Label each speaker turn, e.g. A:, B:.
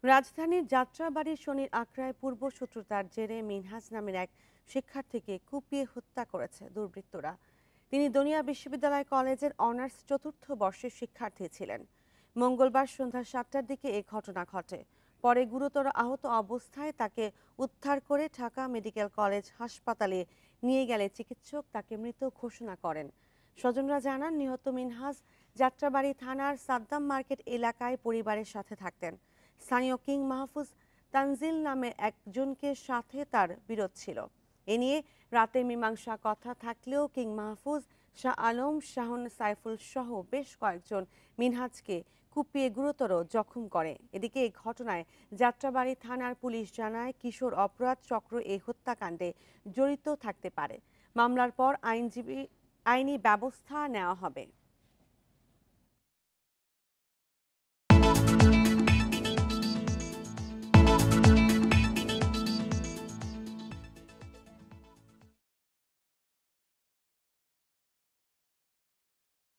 A: রাজধানীর যাত্রাবাড়ির শনির আখড়ায় পূর্বশত্রুতার জেরে মিনহাজ নামের এক শিক্ষার্থীকে কুপিয়ে হত্যা করেছে দুর্বৃত্তরা। তিনি দনিয়া বিশ্ববিদ্যালয় কলেজের অনার্স চতুর্থ বর্ষের শিক্ষার্থী ছিলেন। মঙ্গলবার সন্ধ্যা 7টার দিকে এ ঘটনা ঘটে। পরে গুরুতর আহত অবস্থায় তাকে উদ্ধার করে ঢাকা মেডিকেল কলেজ হাসপাতালে নিয়ে গেলে চিকিৎসক তাকে মৃত ঘোষণা করেন। স্বজনরা জানান, নিহত মিনহাজ যাত্রাবাড়ি থানার সাদ্দাম মার্কেট এলাকায় পরিবারের সাথে থাকতেন। স্থানীয় কিং মাহফুজ তানজিল নামে একজনকে সাথে তার বিরোধ ছিল। এ নিয়ে রাতে মীমাংসা কথা থাকলেও কিং মাহফুজ, শাহ আলম, শাহন, সাইফুল সহ বেশ কয়েকজন মিনহাজকে কুপিয়ে গুরুতর জখম করে। এদিকে এই ঘটনায় যাত্রাবাড়ি থানার পুলিশ জানায়, কিশোর অপরাধ চক্র এই হত্যাকাণ্ডে জড়িত থাকতে পারে। মামলার পর আইনি ব্যবস্থা নেওয়া হবে।